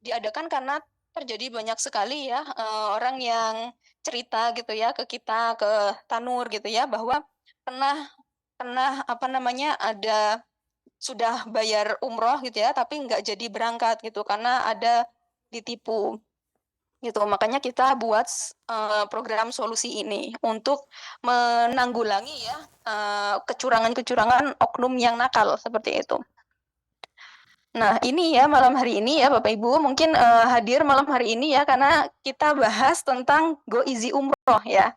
diadakan karena terjadi banyak sekali ya orang yang cerita gitu ya ke kita, ke Tanur gitu ya, bahwa pernah pernah apa namanya ada sudah bayar umroh gitu ya, tapi nggak jadi berangkat gitu karena ada ditipu gitu. Makanya kita buat program solusi ini untuk menanggulangi ya kecurangan-kecurangan oknum yang nakal seperti itu. Nah, ini ya malam hari ini ya Bapak Ibu mungkin hadir malam hari ini ya karena kita bahas tentang Go Easy Umroh ya.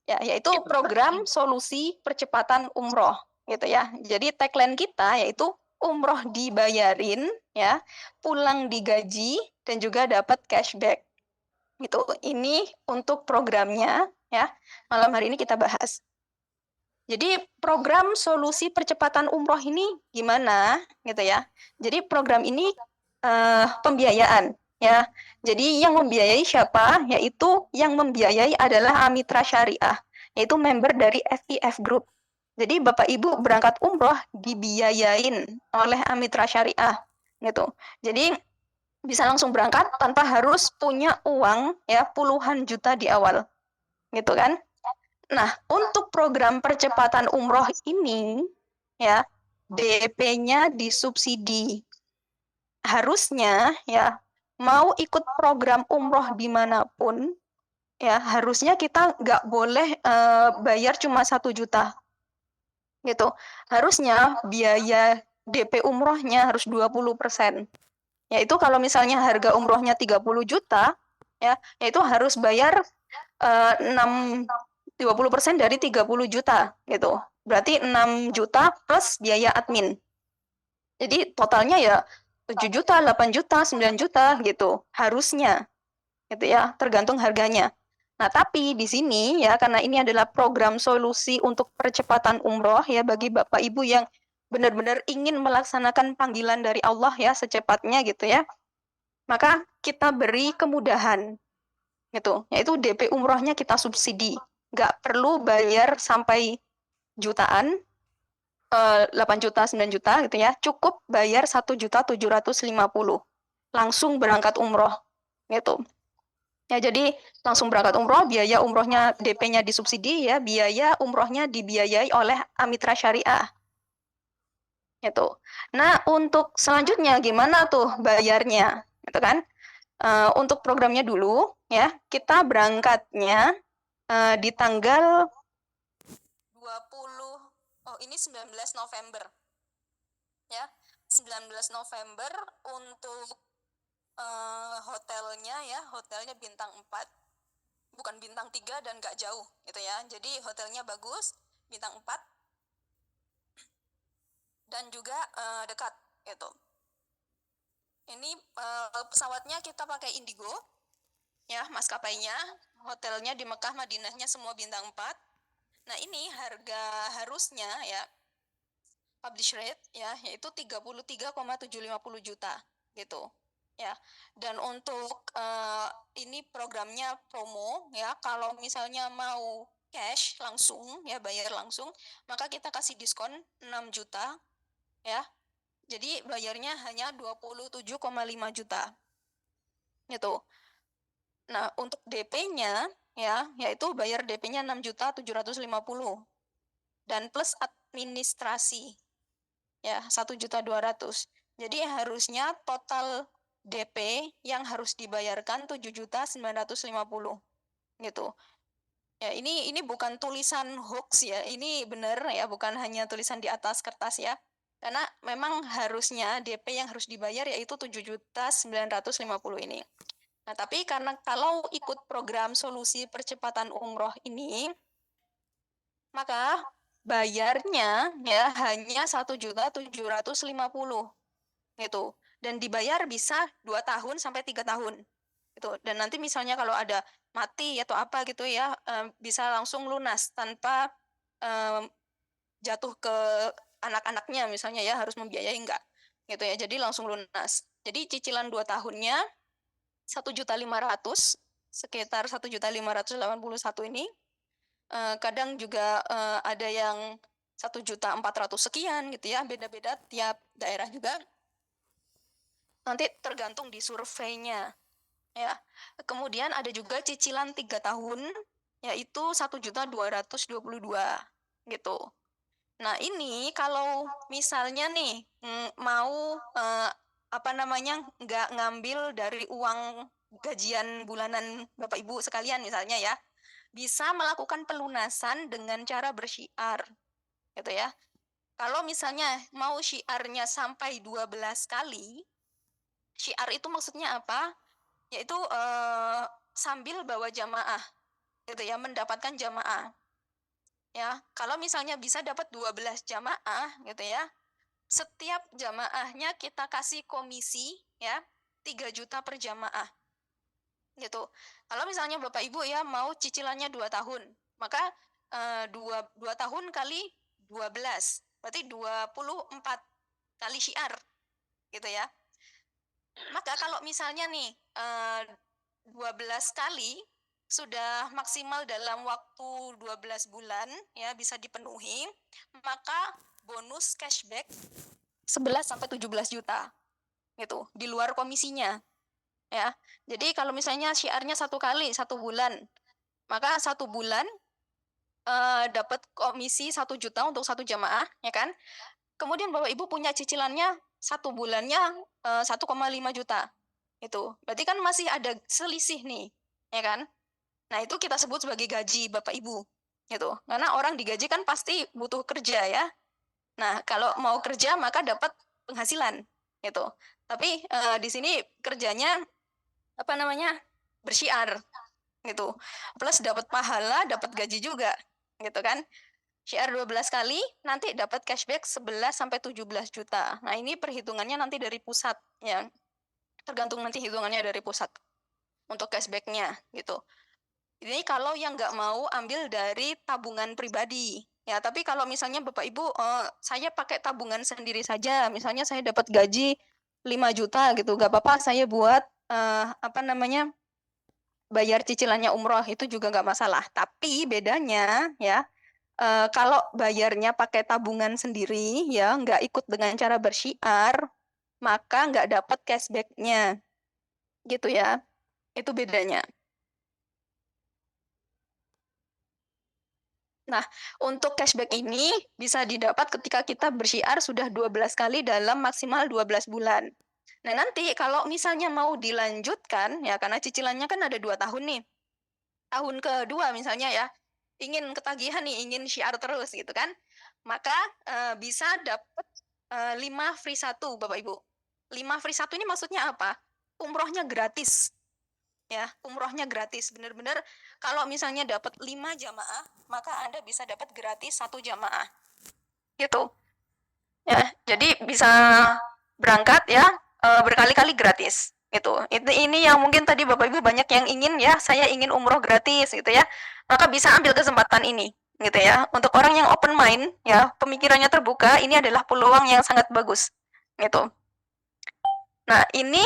Ya, yaitu program solusi percepatan umroh gitu ya. Jadi tagline kita yaitu umroh dibayarin ya, pulang digaji dan juga dapat cashback. Gitu. Ini untuk programnya ya. Malam hari ini kita bahas. Jadi program solusi percepatan umroh ini gimana gitu ya. Jadi program ini pembiayaan ya. Jadi yang membiayai siapa? Yaitu yang membiayai adalah Amitra Syariah, yaitu member dari FIF Group. Jadi Bapak Ibu berangkat umroh dibiayain oleh Amitra Syariah gitu. Jadi bisa langsung berangkat tanpa harus punya uang ya puluhan juta di awal gitu kan. Nah, untuk program percepatan umroh ini, ya, DP-nya disubsidi. Harusnya, ya, mau ikut program umroh dimanapun, ya, harusnya kita nggak boleh bayar cuma 1 juta, gitu. Harusnya biaya DP umrohnya harus 20%. Yaitu kalau misalnya harga umrohnya 30 juta, ya, yaitu harus bayar 6 20% dari 30 juta gitu. Berarti 6 juta plus biaya admin. Jadi totalnya ya 7 juta, 8 juta, 9 juta gitu. Harusnya gitu ya, tergantung harganya. Nah, tapi di sini ya karena ini adalah program solusi untuk percepatan umroh ya bagi Bapak Ibu yang benar-benar ingin melaksanakan panggilan dari Allah ya secepatnya gitu ya. Maka kita beri kemudahan gitu, yaitu DP umrohnya kita subsidi, nggak perlu bayar sampai jutaan, 8 juta, 9 juta gitu ya, cukup bayar 1.750.000, langsung berangkat umroh gitu. Ya jadi langsung berangkat umroh, biaya umrohnya DP-nya disubsidi ya, biaya umrohnya dibiayai oleh Amitra Syariah gitu. Nah untuk selanjutnya gimana tuh bayarnya, gitu kan? Untuk programnya dulu ya, kita berangkatnya di tanggal 20, oh ini 19 November ya. 19 November untuk hotelnya ya, hotelnya bintang 4, bukan bintang 3 dan nggak jauh gitu ya. Jadi hotelnya bagus, bintang 4 dan juga dekat gitu. Ini pesawatnya kita pakai Indigo ya, maskapainya, hotelnya di Mekah Madinahnya semua bintang 4. Nah, ini harga harusnya ya publish rate ya yaitu 33,750 juta gitu ya. Dan untuk ini programnya promo ya, kalau misalnya mau cash langsung ya bayar langsung, maka kita kasih diskon 6 juta ya. Jadi bayarnya hanya 27,5 juta gitu. Nah, untuk DP-nya ya yaitu bayar DP-nya 6.750.000 dan plus administrasi ya 1.200.000. Jadi harusnya total DP yang harus dibayarkan 7.950.000 gitu. Ya, ini bukan tulisan hoax ya. Ini benar ya, bukan hanya tulisan di atas kertas ya. Karena memang harusnya DP yang harus dibayar yaitu 7.950.000 ini. Nah, tapi karena kalau ikut program solusi percepatan umroh ini, maka bayarnya ya hanya 1.750.000 gitu. Dan dibayar bisa 2 tahun sampai 3 tahun. Gitu. Dan nanti misalnya kalau ada mati atau apa gitu ya, bisa langsung lunas tanpa jatuh ke anak-anaknya misalnya ya harus membiayai enggak. Gitu ya. Jadi langsung lunas. Jadi cicilan 2 tahunnya 1.500.000, sekitar 1.581 ini. Kadang juga ada yang 1.400.000 sekian gitu ya, beda-beda tiap daerah juga. nanti tergantung di surveinya ya. Kemudian ada juga cicilan 3 tahun yaitu 1.222 gitu. Nah, ini kalau misalnya nih mau apa namanya nggak ngambil dari uang gajian bulanan Bapak Ibu sekalian misalnya ya, bisa melakukan pelunasan dengan cara bersyiar gitu ya. Kalau misalnya mau syiarnya sampai 12 kali, syiar itu maksudnya apa? Yaitu sambil bawa jamaah gitu ya, mendapatkan jamaah. Ya, kalau misalnya bisa dapat 12 jamaah gitu ya, setiap jamaahnya kita kasih komisi ya 3 juta per jamaah gitu. Kalau misalnya Bapak Ibu ya mau cicilannya 2 tahun, maka 2 tahun kali 12 berarti 24 kali syiar gitu ya. Maka kalau misalnya nih 12 kali sudah maksimal dalam waktu 12 bulan ya bisa dipenuhi, maka bonus cashback 11 sampai 17 juta gitu di luar komisinya ya. Jadi kalau misalnya syiarnya 1 kali 1 bulan, maka 1 bulan dapat komisi 1 juta untuk 1 jamaah ya kan. Kemudian Bapak Ibu punya cicilannya 1 bulannya 1,5 juta. Itu. Berarti kan masih ada selisih nih, ya kan? Nah, itu kita sebut sebagai gaji Bapak Ibu. Gitu. Karena orang digaji kan pasti butuh kerja ya. Nah, kalau mau kerja maka dapat penghasilan gitu. Tapi di sini kerjanya apa namanya? Bersyiar gitu. Plus dapat pahala, dapat gaji juga gitu kan. Syiar 12 kali, nanti dapat cashback 11 sampai 17 juta. Nah, ini perhitungannya nanti dari pusat ya. Tergantung nanti hitungannya dari pusat untuk cashback-nya gitu. Ini kalau yang nggak mau ambil dari tabungan pribadi ya. Tapi kalau misalnya Bapak Ibu saya pakai tabungan sendiri saja, misalnya saya dapat gaji 5 juta gitu, nggak apa-apa saya buat apa namanya bayar cicilannya umroh itu juga nggak masalah. Tapi bedanya ya kalau bayarnya pakai tabungan sendiri ya nggak ikut dengan cara bersyiar, maka nggak dapat cashback-nya gitu ya. Itu bedanya. Nah, untuk cashback ini bisa didapat ketika kita bersyiar sudah 12 kali dalam maksimal 12 bulan. Nah, nanti kalau misalnya mau dilanjutkan, ya karena cicilannya kan ada 2 tahun nih. Tahun kedua misalnya ya, ingin ketagihan nih, ingin syiar terus gitu kan. Maka bisa dapat 5 free 1 Bapak Ibu. 5 free 1 ini maksudnya apa? Umrohnya gratis. Ya, umrohnya gratis. Benar-benar kalau misalnya dapat 5 jamaah, maka Anda bisa dapat gratis 1 jamaah. Gitu. Ya, jadi bisa berangkat ya berkali-kali gratis. Gitu. Ini yang mungkin tadi Bapak Ibu banyak yang ingin ya, saya ingin umroh gratis gitu ya. Maka bisa ambil kesempatan ini gitu ya. Untuk orang yang open mind ya, pemikirannya terbuka, ini adalah peluang yang sangat bagus. Gitu. Nah, ini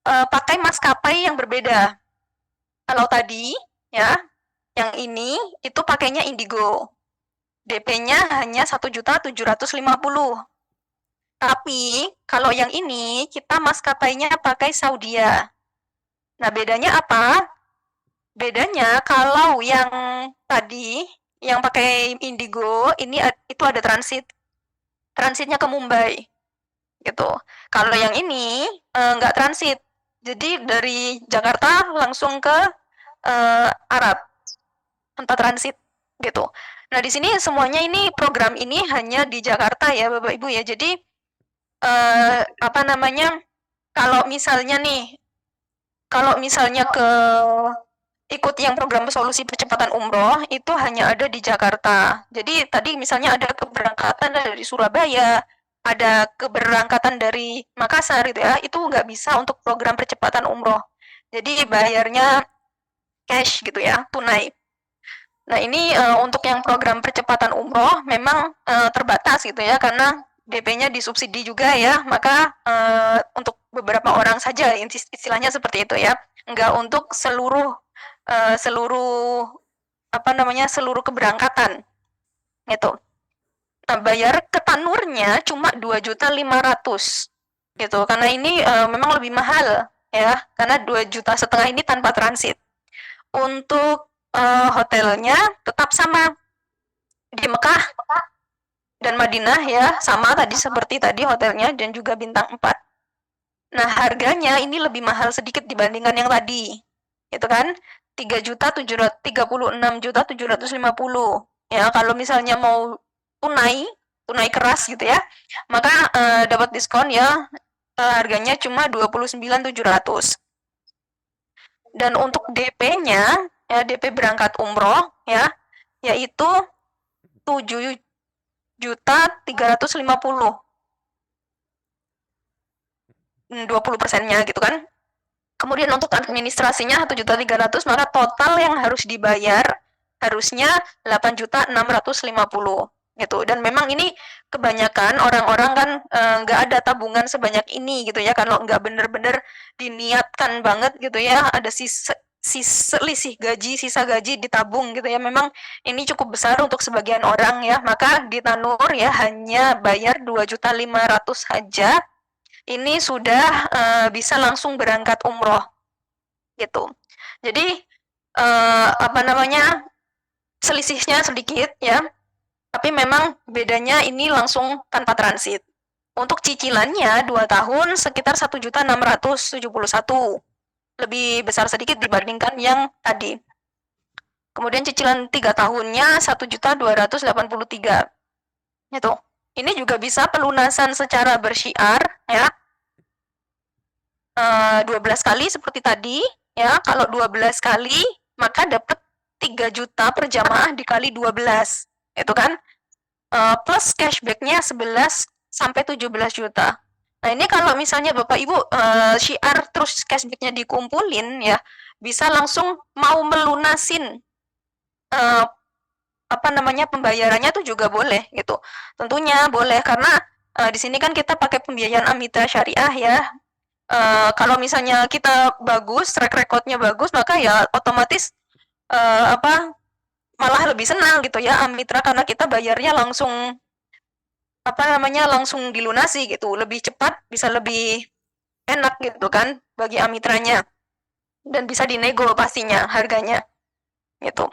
pakai maskapai yang berbeda. Kalau tadi ya, yang ini itu pakainya Indigo. DP-nya hanya 1.750.000. Tapi kalau yang ini kita maskapainya pakai Saudia. Nah, bedanya apa? Bedanya kalau yang tadi yang pakai Indigo ini itu ada transit. Transitnya ke Mumbai. Gitu. Kalau yang ini nggak transit. Jadi dari Jakarta langsung ke Arab tanpa transit gitu. Nah, di sini semuanya ini program ini hanya di Jakarta ya Bapak Ibu ya. Jadi apa namanya? Kalau misalnya nih, kalau misalnya ke ikut yang program solusi percepatan umroh itu hanya ada di Jakarta. Jadi tadi misalnya ada keberangkatan dari Surabaya, ada keberangkatan dari Makassar gitu ya, itu nggak bisa untuk program percepatan umroh. Jadi bayarnya cash gitu ya, tunai. Nah, ini untuk yang program percepatan umroh memang terbatas gitu ya, karena DP-nya disubsidi juga ya, maka untuk beberapa orang saja istilahnya seperti itu ya, enggak untuk seluruh seluruh apa namanya seluruh keberangkatan gitu. Nah, bayar ke tanurnya cuma 2.500.000 gitu. Karena ini memang lebih mahal ya, karena 2,5 juta ini tanpa transit. Untuk hotelnya tetap sama di Mekah dan Madinah ya, sama tadi seperti tadi hotelnya dan juga bintang 4. Nah, harganya ini lebih mahal sedikit dibandingkan yang tadi. Itu kan 36.750.000 ya. Kalau misalnya mau tunai, tunai keras gitu ya, maka dapat diskon ya, harganya cuma 29.700. Dan untuk DP-nya ya, DP berangkat umroh ya, yaitu 7.350.000, 20%-nya gitu kan. Kemudian untuk administrasinya 1.300.000, maka total yang harus dibayar harusnya 8.650.000 gitu. Dan memang ini kebanyakan orang-orang kan nggak ada tabungan sebanyak ini gitu ya, kalau nggak bener-bener diniatkan banget gitu ya, ada selisih gaji, sisa gaji ditabung gitu ya. Memang ini cukup besar untuk sebagian orang ya, maka di Tanur ya hanya bayar 2.500.000 saja, ini sudah bisa langsung berangkat umroh gitu. Jadi apa namanya, selisihnya sedikit ya, tapi memang bedanya ini langsung tanpa transit. Untuk cicilannya 2 tahun sekitar 1.671.000, lebih besar sedikit dibandingkan yang tadi. Kemudian cicilan 3 tahunnya 1.283.000 gitu. Ini juga bisa pelunasan secara bersyiar ya, 12 kali seperti tadi ya. Kalau 12 kali maka dapat 3 juta per jamaah dikali 12 itu kan, plus cashbacknya 11 sampai 17 juta. Nah ini kalau misalnya Bapak Ibu syiar terus cashbacknya dikumpulin ya, bisa langsung mau melunasin apa namanya, pembayarannya tuh juga boleh gitu. Tentunya boleh karena di sini kan kita pakai pembiayaan Amita Syariah ya. Kalau misalnya kita bagus, track recordnya bagus, maka ya otomatis apa, malah lebih senang gitu ya Amitra, karena kita bayarnya langsung apa namanya, langsung dilunasi gitu, lebih cepat, bisa lebih enak gitu kan bagi Amitranya, dan bisa dinego pastinya harganya gitu.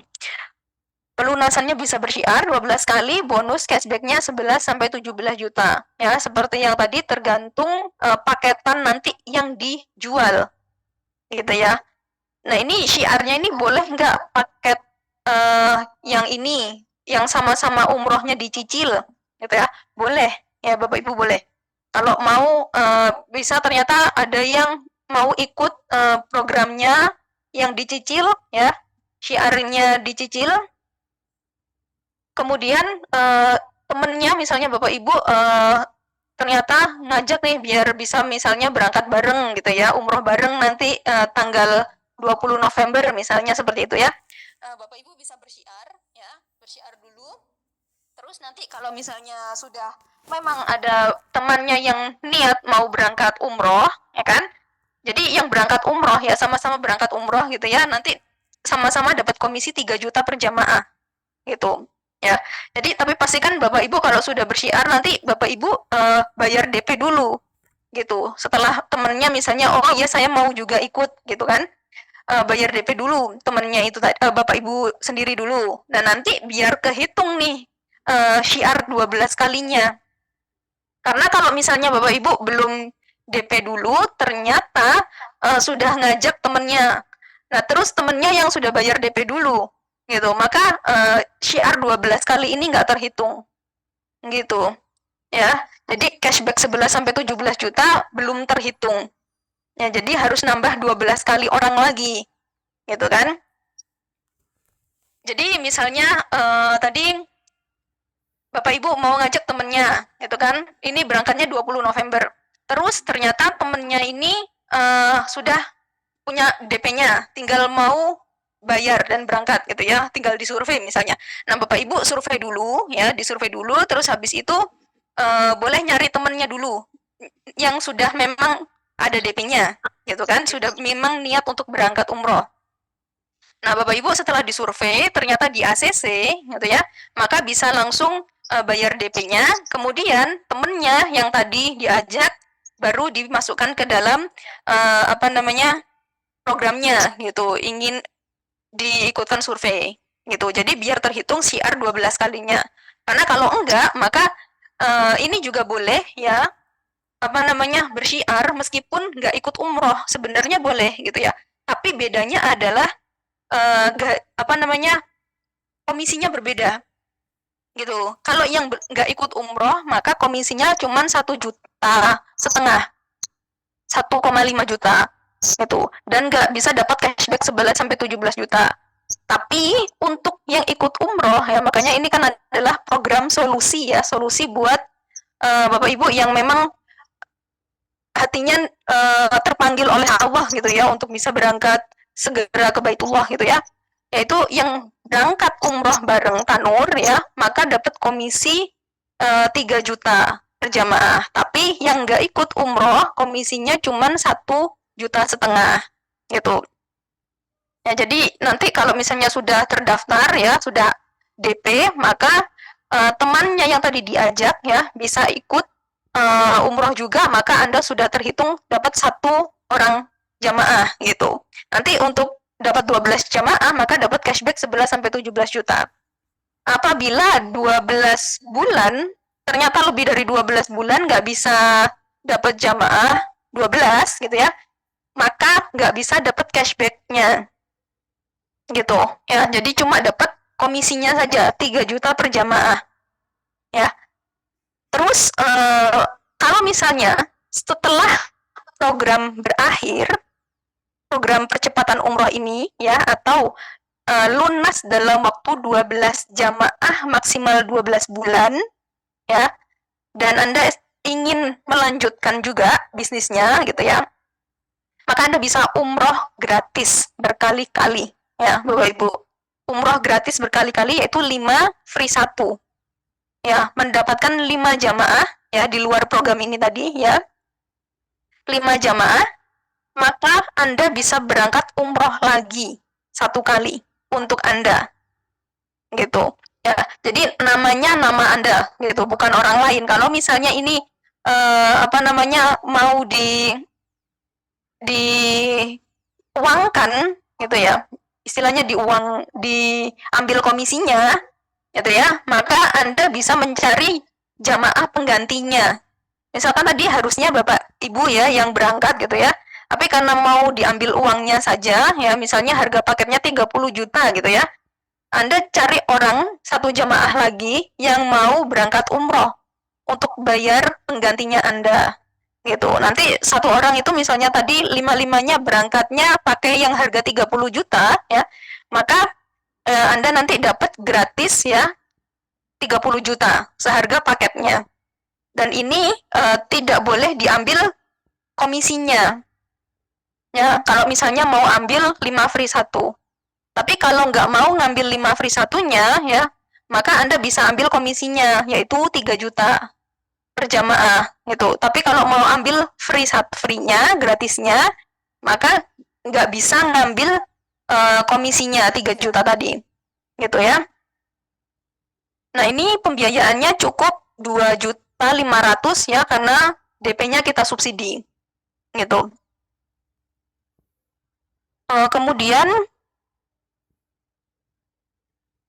Pelunasannya bisa bersyiar 12 kali, bonus cashbacknya 11 sampai 17 juta. Ya, seperti yang tadi tergantung paketan nanti yang dijual. Gitu ya. Nah, ini syiarnya ini boleh nggak paket yang ini, yang sama-sama umrohnya dicicil, gitu ya. Boleh, ya Bapak Ibu boleh. Kalau mau bisa, ternyata ada yang mau ikut programnya yang dicicil ya, syiarnya dicicil, kemudian temennya misalnya Bapak Ibu ternyata ngajak nih biar bisa misalnya berangkat bareng gitu ya, umroh bareng nanti tanggal 20 November misalnya seperti itu ya. Bapak Ibu bisa bersyiar ya, bersyiar dulu. Terus nanti kalau misalnya sudah memang ada temannya yang niat mau berangkat umroh, ya kan? Jadi yang berangkat umroh ya sama-sama berangkat umroh gitu ya, nanti sama-sama dapat komisi 3 juta per jamaah gitu ya. Jadi tapi pastikan Bapak Ibu kalau sudah bersyiar nanti Bapak Ibu bayar DP dulu gitu. Setelah temennya misalnya, oh iya saya mau juga ikut gitu kan, bayar DP dulu temennya itu Bapak Ibu sendiri dulu. Dan nanti biar kehitung nih syiar 12 kalinya. Karena kalau misalnya Bapak Ibu belum DP dulu, ternyata sudah ngajak temennya. Nah, terus temennya yang sudah bayar DP dulu, gitu. Maka syiar 12 kali ini nggak terhitung, gitu. Ya, jadi cashback 11 sampai 17 juta belum terhitung. Ya, jadi harus nambah 12 kali orang lagi, gitu kan. Jadi misalnya tadi Bapak Ibu mau ngajak temennya, gitu kan. Ini berangkatnya 20 November. Terus ternyata temennya ini sudah punya DP-nya, tinggal mau bayar dan berangkat gitu ya, tinggal disurvei misalnya. Nah, Bapak Ibu survei dulu ya, disurvei dulu, terus habis itu boleh nyari temennya dulu yang sudah memang ada DP-nya, gitu kan, sudah memang niat untuk berangkat umroh. Nah, Bapak Ibu setelah disurvei ternyata di ACC gitu ya, maka bisa langsung bayar DP-nya, kemudian temennya yang tadi diajak baru dimasukkan ke dalam programnya gitu, ingin diikutkan survei gitu. Jadi biar terhitung syiar 12 kalinya. Karena kalau enggak, maka ini juga boleh ya bersyiar meskipun nggak ikut umroh, sebenarnya boleh gitu ya. Tapi bedanya adalah komisinya berbeda gitu. Kalau yang nggak ikut umroh, maka komisinya cuma 1,5 juta, 1,5 juta itu, dan nggak bisa dapat cashback 11 sampai 17 juta. Tapi untuk yang ikut umroh ya, makanya ini kan adalah program solusi ya, solusi buat Bapak Ibu yang memang hatinya terpanggil oleh Allah gitu ya untuk bisa berangkat segera ke Baitullah gitu ya. Yaitu yang berangkat umroh bareng tanur ya, maka dapat komisi 3 juta per jamaah. Tapi yang nggak ikut umroh, komisinya cuma 1,5 juta gitu. Ya, jadi nanti kalau misalnya sudah terdaftar ya, sudah DP, maka temannya yang tadi diajak ya bisa ikut umroh juga, maka Anda sudah terhitung dapat 1 orang jamaah gitu. Nanti untuk dapat 12 jamaah, maka dapat cashback 11 sampai 17 juta. Apabila 12 bulan, ternyata lebih dari 12 bulan nggak bisa dapat jamaah 12 gitu ya, maka nggak bisa dapat cashbacknya gitu ya. Jadi cuma dapat komisinya saja 3 juta per jamaah ya. Terus kalau misalnya setelah program berakhir, program percepatan umroh ini ya, atau lunas dalam waktu 12 jamaah maksimal 12 bulan ya, dan Anda ingin melanjutkan juga bisnisnya gitu ya, maka Anda bisa umroh gratis berkali-kali ya Bapak Ibu. Umroh gratis berkali-kali yaitu 5 free 1 ya, mendapatkan 5 jamaah ya di luar program ini tadi ya, 5 jamaah, maka Anda bisa berangkat umroh lagi 1 kali untuk Anda gitu ya. Jadi namanya nama Anda gitu, bukan orang lain. Kalau misalnya ini mau diuangkan gitu ya, istilahnya diambil komisinya gitu ya, maka Anda bisa mencari jamaah penggantinya. Misalkan tadi harusnya Bapak Ibu ya yang berangkat gitu ya, tapi karena mau diambil uangnya saja ya, misalnya harga paketnya 30 juta gitu ya, Anda cari satu jamaah lagi yang mau berangkat umroh untuk bayar penggantinya Anda gitu. Nanti satu orang itu misalnya tadi 5-5-nya berangkatnya pakai yang harga 30 juta ya, maka Anda nanti dapat gratis ya 30 juta seharga paketnya. Dan ini tidak boleh diambil komisinya. Ya, kalau misalnya mau ambil 5 free 1. Tapi kalau nggak mau ngambil 5 free 1-nya ya, maka Anda bisa ambil komisinya yaitu 3 juta per jamaah gitu. Tapi kalau mau ambil free-nya, gratisnya, maka nggak bisa ngambil komisinya 3 juta tadi. Gitu ya. Nah, ini pembiayaannya cukup 2.500.000 ya, karena DP-nya kita subsidi. Gitu. Kemudian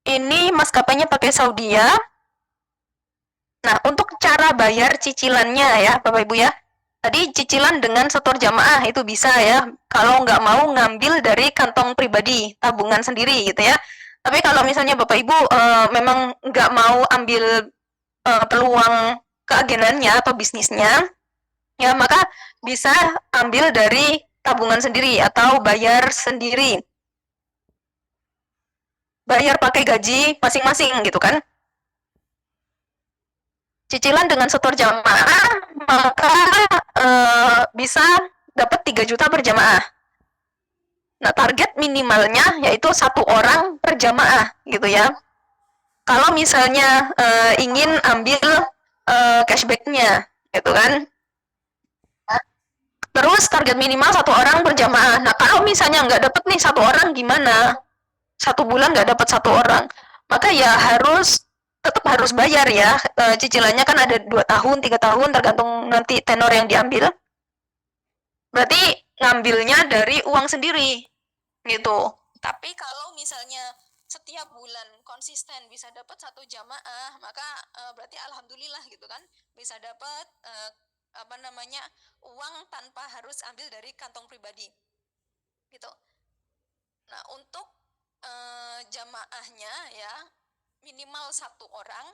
ini maskapainya pakai Saudi ya. Nah, untuk cara bayar cicilannya ya, Bapak Ibu ya. Tadi cicilan dengan setor jamaah itu bisa ya. Kalau nggak mau ngambil dari kantong pribadi, tabungan sendiri gitu ya. Tapi kalau misalnya Bapak Ibu memang nggak mau ambil peluang keagenannya atau bisnisnya, ya maka bisa ambil dari tabungan sendiri atau bayar sendiri. Bayar pakai gaji masing-masing gitu kan. Cicilan dengan setor jamaah, maka bisa dapat 3 juta per jamaah. Nah, target minimalnya yaitu 1 orang per jamaah gitu ya. Kalau misalnya ingin ambil cashbacknya gitu kan. Terus target minimal 1 orang per jamaah. Nah, kalau misalnya nggak dapat nih 1 orang gimana? 1 bulan nggak dapat 1 orang, maka ya tetap harus bayar ya. Cicilannya kan ada 2 tahun, 3 tahun tergantung nanti tenor yang diambil. Berarti ngambilnya dari uang sendiri gitu. Tapi kalau misalnya setiap bulan konsisten bisa dapat 1 jamaah, maka berarti alhamdulillah gitu kan, bisa dapat apa namanya, uang tanpa harus ambil dari kantong pribadi gitu. Nah, untuk jamaahnya ya minimal 1 orang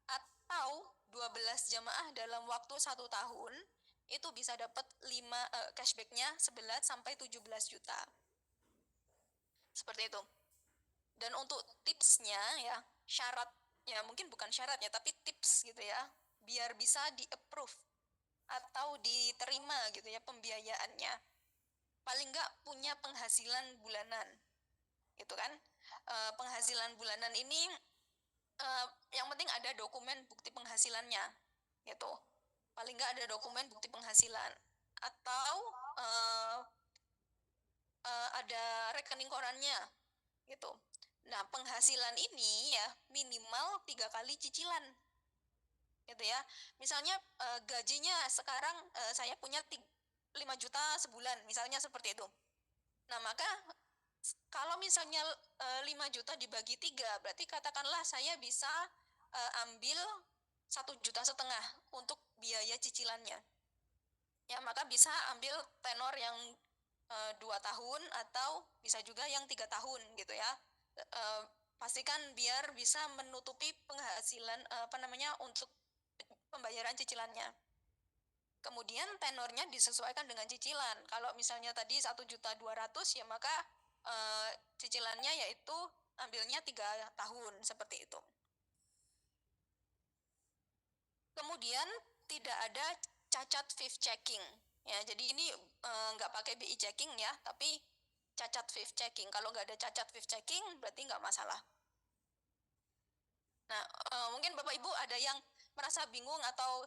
atau 12 jamaah dalam waktu 1 tahun itu bisa dapat 5 cashbacknya 11 sampai 17 juta. Seperti itu. Dan untuk tipsnya ya, syaratnya mungkin bukan syaratnya tapi tips gitu ya, biar bisa di approve atau diterima gitu ya pembiayaannya, paling nggak punya penghasilan bulanan gitu kan. Penghasilan bulanan ini yang penting ada dokumen bukti penghasilannya gitu, paling nggak ada dokumen bukti penghasilan atau uh, ada rekening korannya gitu. Nah, penghasilan ini ya minimal 3 kali cicilan gitu ya. Misalnya gajinya sekarang saya punya 5 juta sebulan, misalnya seperti itu. Nah, maka kalau misalnya 5 juta dibagi 3, berarti katakanlah saya bisa ambil 1,5 juta untuk biaya cicilannya. Ya, maka bisa ambil tenor yang 2 tahun atau bisa juga yang 3 tahun gitu ya. Pastikan biar bisa menutupi penghasilan apa namanya untuk pembayaran cicilannya. Kemudian tenornya disesuaikan dengan cicilan. Kalau misalnya tadi 1,2 juta ya maka cicilannya yaitu ambilnya 3 tahun seperti itu. Kemudian tidak ada cacat fifth checking. Ya, jadi ini nggak pakai BI checking ya, tapi cacat fifth checking. Kalau nggak ada cacat fifth checking berarti nggak masalah. Nah, mungkin Bapak Ibu ada yang merasa bingung atau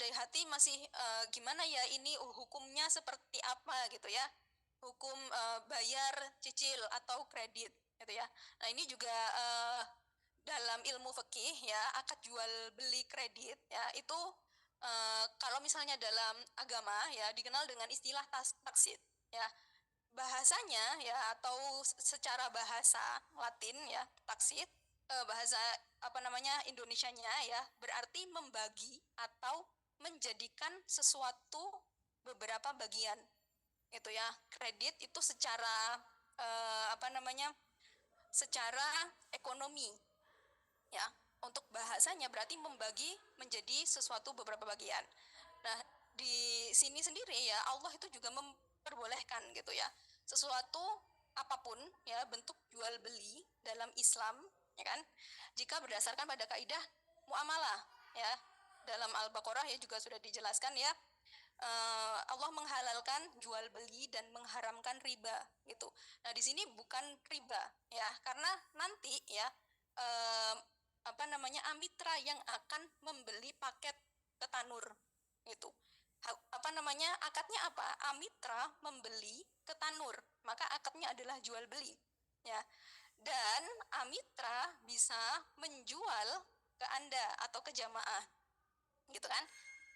dari hati masih gimana ya ini hukumnya seperti apa gitu ya, hukum bayar cicil atau kredit gitu ya. Nah, ini juga dalam ilmu fikih ya, akad jual beli kredit ya itu kalau misalnya dalam agama ya dikenal dengan istilah taksid ya, bahasanya ya atau secara bahasa Latin ya taksid, bahasa apa namanya Indonesianya ya berarti membagi atau menjadikan sesuatu beberapa bagian itu ya. Kredit itu secara apa namanya secara ekonomi ya, untuk bahasanya berarti membagi menjadi sesuatu beberapa bagian. Nah, di sini sendiri ya Allah itu juga memperbolehkan gitu ya, sesuatu apapun ya bentuk jual beli dalam Islam ya kan, jika berdasarkan pada kaidah muamalah ya, dalam Al-Baqarah ya juga sudah dijelaskan ya, Allah menghalalkan jual beli dan mengharamkan riba gitu. Nah, di sini bukan riba ya, karena nanti ya apa namanya amitra yang akan membeli paket ketanur gitu. Apa namanya akadnya apa? Amitra membeli ketanur, maka akadnya adalah jual beli ya. Dan amitra bisa menjual ke Anda atau ke jamaah gitu kan.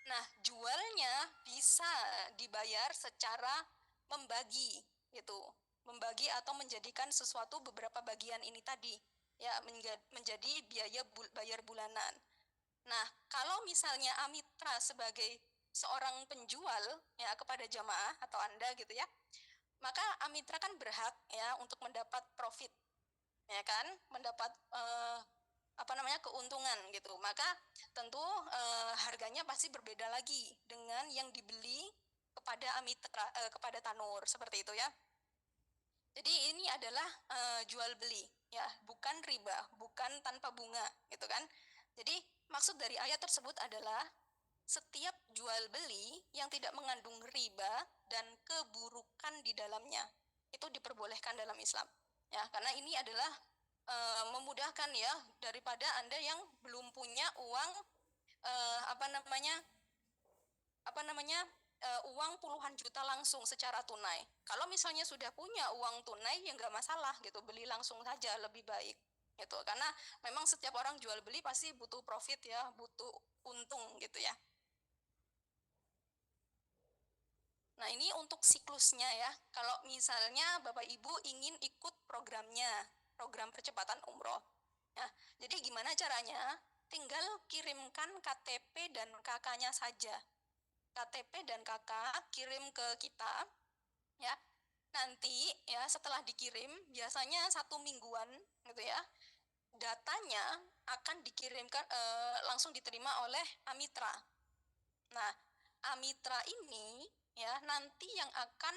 Nah, jualnya bisa dibayar secara membagi gitu. Membagi atau menjadikan sesuatu beberapa bagian ini tadi ya menjadi biaya bayar bulanan. Nah, kalau misalnya amitra sebagai seorang penjual ya kepada jamaah atau Anda gitu ya, maka amitra kan berhak ya untuk mendapat profit ya kan, mendapat apa namanya keuntungan gitu. Maka tentu harganya pasti berbeda lagi dengan yang dibeli kepada amitra kepada tanur seperti itu ya. Jadi ini adalah jual beli ya, bukan riba, bukan tanpa bunga gitu kan. Jadi maksud dari ayat tersebut adalah setiap jual beli yang tidak mengandung riba dan keburukan di dalamnya itu diperbolehkan dalam Islam ya, karena ini adalah memudahkan ya daripada Anda yang belum punya uang apa namanya uang puluhan juta langsung secara tunai. Kalau misalnya sudah punya uang tunai ya nggak masalah gitu, beli langsung saja lebih baik gitu, karena memang setiap orang jual beli pasti butuh profit ya, butuh untung gitu ya. Nah, ini untuk siklusnya ya. Kalau misalnya Bapak Ibu ingin ikut programnya, program percepatan umroh. Nah, jadi gimana caranya? Tinggal kirimkan KTP dan KK-nya saja. KTP dan KK kirim ke kita, ya. Nanti ya setelah dikirim, biasanya 1 mingguan gitu ya, datanya akan dikirimkan langsung diterima oleh Amitra. Nah, Amitra ini ya nanti yang akan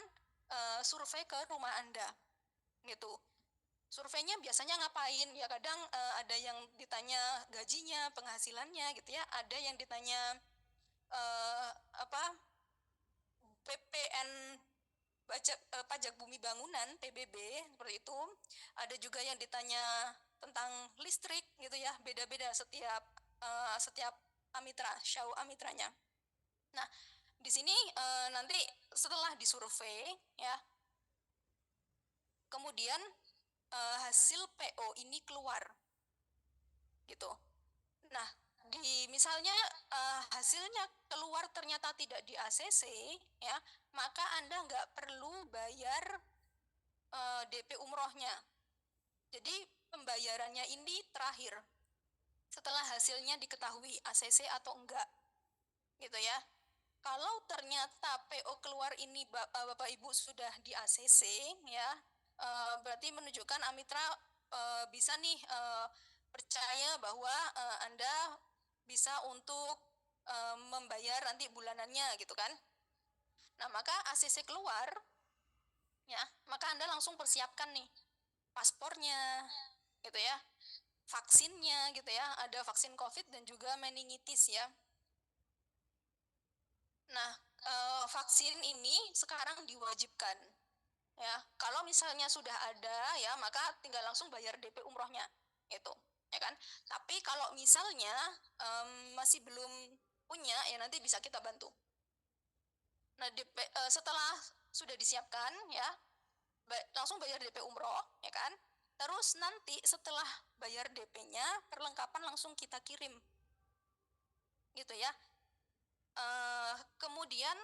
survei ke rumah Anda gitu. Surveinya biasanya ngapain? Ya kadang ada yang ditanya gajinya, penghasilannya gitu ya. Ada yang ditanya apa PPN pajak bumi bangunan PBB seperti itu. Ada juga yang ditanya tentang listrik gitu ya. Beda-beda setiap Amitra, show Amitranya. Nah, di sini nanti setelah disurvei ya, kemudian hasil PO ini keluar gitu. Nah, misalnya hasilnya keluar ternyata tidak di ACC ya, maka Anda nggak perlu bayar DP umrohnya. Jadi pembayarannya ini terakhir setelah hasilnya diketahui ACC atau enggak gitu ya. Kalau ternyata PO keluar ini Bapak Ibu sudah di ACC ya, berarti menunjukkan Amitra bisa nih percaya bahwa Anda bisa untuk membayar nanti bulanannya gitu kan. Nah, maka ACC keluar ya, maka Anda langsung persiapkan nih paspornya gitu ya, vaksinnya gitu ya, ada vaksin COVID dan juga meningitis ya. Nah, vaksin ini sekarang diwajibkan ya. Kalau misalnya sudah ada ya, maka tinggal langsung bayar DP umrohnya itu ya kan. Tapi kalau misalnya masih belum punya ya, nanti bisa kita bantu. Nah, setelah sudah disiapkan ya, langsung bayar DP umroh ya kan. Terus nanti setelah bayar DP-nya, perlengkapan langsung kita kirim gitu ya. Kemudian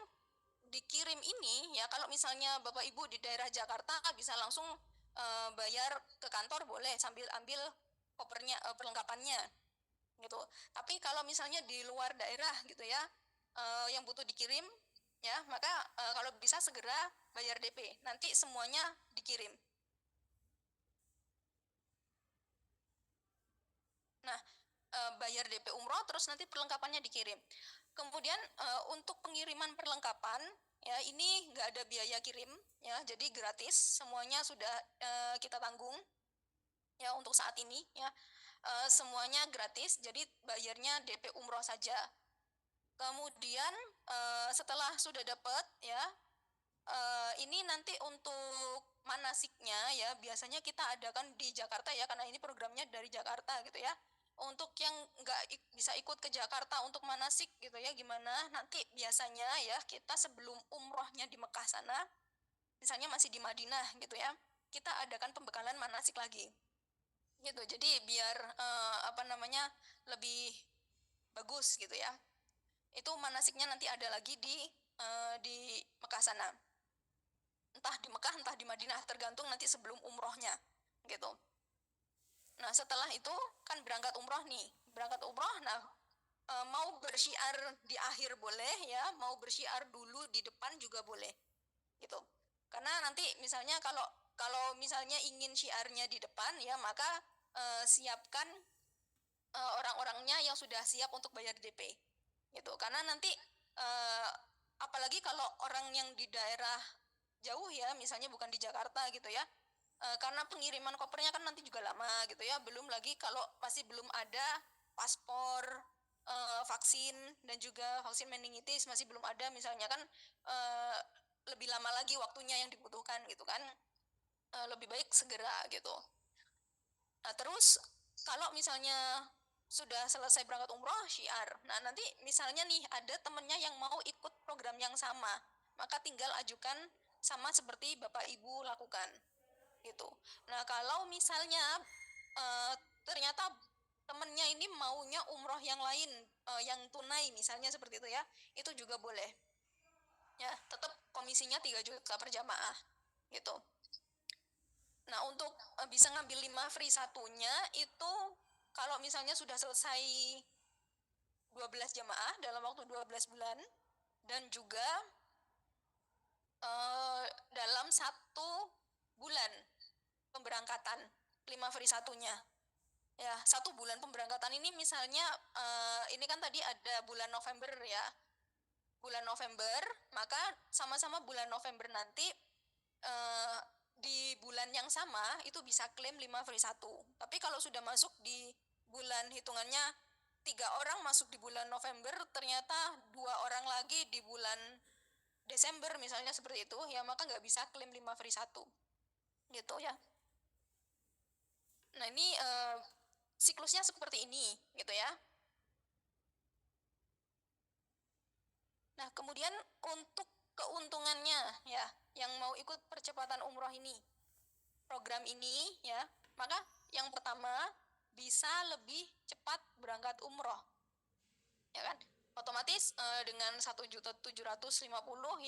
dikirim ini ya, kalau misalnya Bapak Ibu di daerah Jakarta bisa langsung bayar ke kantor boleh sambil ambil kopernya, perlengkapannya gitu. Tapi kalau misalnya di luar daerah gitu ya, yang butuh dikirim ya, maka kalau bisa segera bayar DP, nanti semuanya dikirim. Nah, bayar DP umroh terus nanti perlengkapannya dikirim. Kemudian untuk pengiriman perlengkapan ya, ini nggak ada biaya kirim ya, jadi gratis, semuanya sudah kita tanggung ya untuk saat ini ya, semuanya gratis, jadi bayarnya DP umroh saja. Kemudian setelah sudah dapat ya, ini nanti untuk manasiknya ya, biasanya kita adakan di Jakarta ya, karena ini programnya dari Jakarta gitu ya. Untuk yang nggak bisa ikut ke Jakarta untuk manasik gitu ya, gimana nanti biasanya ya, kita sebelum umrohnya di Mekah sana, misalnya masih di Madinah gitu ya, kita adakan pembekalan manasik lagi gitu. Jadi biar apa namanya, lebih bagus gitu ya. Itu manasiknya nanti ada lagi di Mekah sana, entah di Mekah entah di Madinah, tergantung nanti sebelum umrohnya gitu. Nah, setelah itu kan berangkat umroh nih, berangkat umroh. Nah, mau bersyiar di akhir boleh ya, mau bersyiar dulu di depan juga boleh gitu. Karena nanti misalnya kalau kalau misalnya ingin syiarnya di depan ya, maka siapkan orang-orangnya yang sudah siap untuk bayar DP gitu. Karena nanti apalagi kalau orang yang di daerah jauh ya, misalnya bukan di Jakarta gitu ya, karena pengiriman kopernya kan nanti juga lama gitu ya, belum lagi kalau masih belum ada paspor, vaksin dan juga vaksin meningitis masih belum ada misalnya kan, lebih lama lagi waktunya yang dibutuhkan gitu kan. Lebih baik segera gitu. Nah, terus kalau misalnya sudah selesai berangkat umroh, syiar. Nah, nanti misalnya nih ada temennya yang mau ikut program yang sama, maka tinggal ajukan sama seperti Bapak Ibu lakukan gitu. Nah, kalau misalnya ternyata temennya ini maunya umroh yang lain, yang tunai misalnya seperti itu ya, itu juga boleh. Ya, tetap komisinya 3 juta per jamaah gitu. Nah, untuk bisa ngambil 5 free satunya itu kalau misalnya sudah selesai 12 jamaah dalam waktu 12 bulan dan juga dalam 1 bulan pemberangkatan 5 free satunya. Ya, 1 bulan pemberangkatan ini misalnya ini kan tadi ada bulan November ya. Bulan November, maka sama-sama bulan November nanti di bulan yang sama itu bisa klaim 5 free 1. Tapi kalau sudah masuk di bulan hitungannya 3 orang masuk di bulan November, ternyata 2 orang lagi di bulan Desember misalnya seperti itu, ya maka nggak bisa klaim 5 free 1. Gitu ya. Nah ini siklusnya seperti ini gitu ya. Nah kemudian untuk keuntungannya ya, yang mau ikut percepatan umroh ini, program ini ya, maka yang pertama bisa lebih cepat berangkat umroh, ya kan? Otomatis dengan 1.750.000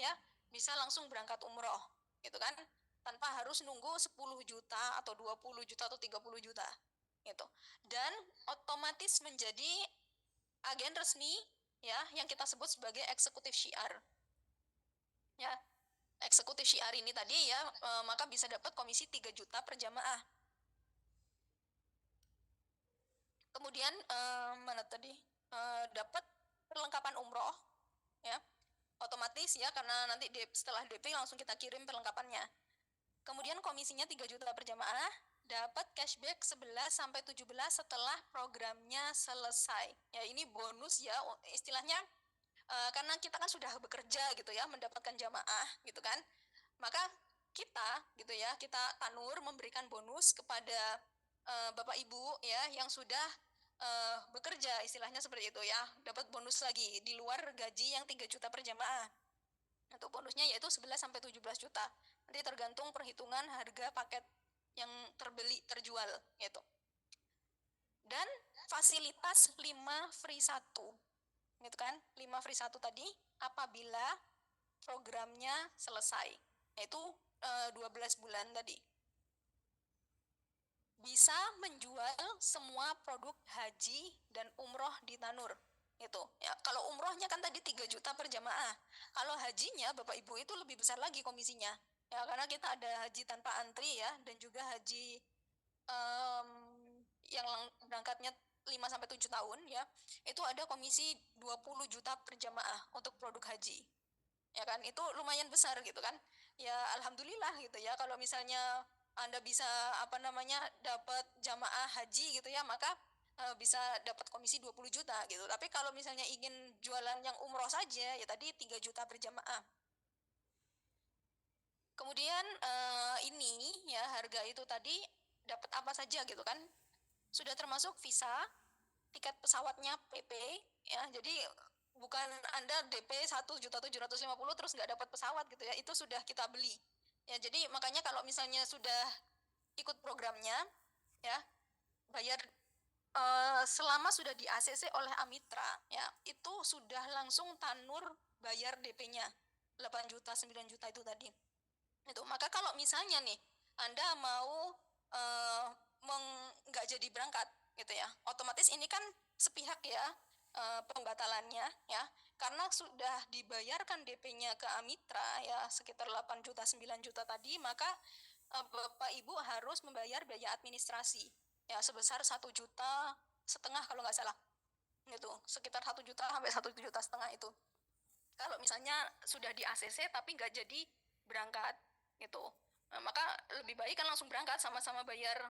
ya bisa langsung berangkat umroh, gitu kan? Tanpa harus nunggu 10 juta atau 20 juta atau 30 juta, gitu. Dan otomatis menjadi agen resmi ya yang kita sebut sebagai eksekutif syiar. Ya, eksekutif syiar ini tadi ya maka bisa dapat komisi 3 juta per jamaah. Kemudian mana tadi dapat perlengkapan umroh ya, otomatis ya karena nanti setelah DP langsung kita kirim perlengkapannya. Kemudian komisinya 3 juta per jamaah, dapat cashback 11 sampai 17 setelah programnya selesai. Ya ini bonus ya istilahnya karena kita kan sudah bekerja gitu ya mendapatkan jamaah gitu kan. Maka kita gitu ya, kita Tanur memberikan bonus kepada Bapak Ibu ya yang sudah bekerja istilahnya seperti itu ya, dapat bonus lagi di luar gaji yang 3 juta per jamaah. Untuk bonusnya yaitu 11 sampai 17 juta. Nanti tergantung perhitungan harga paket yang terjual gitu. Dan fasilitas 5 free 1. Gitu kan? 5 free 1 tadi apabila programnya selesai. Yaitu 12 bulan tadi. Bisa menjual semua produk haji dan umroh di Tanur. Gitu. Ya, kalau umrohnya kan tadi 3 juta per jamaah. Kalau hajinya Bapak Ibu itu lebih besar lagi komisinya. Ya, karena kita ada haji tanpa antri ya dan juga haji yang berangkatnya 5 sampai 7 tahun ya. Itu ada komisi 20 juta per jamaah untuk produk haji. Ya kan? Itu lumayan besar gitu kan. Ya alhamdulillah gitu ya kalau misalnya Anda bisa dapat jamaah haji gitu ya, maka bisa dapat komisi 20 juta gitu. Tapi kalau misalnya ingin jualan yang umroh saja ya tadi 3 juta per jamaah. Kemudian ini ya harga itu tadi dapat apa saja gitu kan. Sudah termasuk visa, tiket pesawatnya PP ya. Jadi bukan Anda DP 1.750.000 terus nggak dapat pesawat gitu ya. Itu sudah kita beli. Ya, jadi makanya kalau misalnya sudah ikut programnya ya, bayar selama sudah di ACC oleh Amitra ya, itu sudah langsung Tanur bayar DP-nya 8 juta, 9 juta itu tadi. Itu maka kalau misalnya nih Anda mau nggak jadi berangkat gitu ya, otomatis ini kan sepihak ya pembatalannya ya, karena sudah dibayarkan DP-nya ke Amitra ya sekitar 8 juta 9 juta tadi, maka Bapak Ibu harus membayar biaya administrasi ya sebesar 1,5 juta kalau nggak salah gitu, sekitar 1 juta sampai 1,5 juta itu kalau misalnya sudah di ACC tapi nggak jadi berangkat gitu. Nah, maka lebih baik kan langsung berangkat sama-sama bayar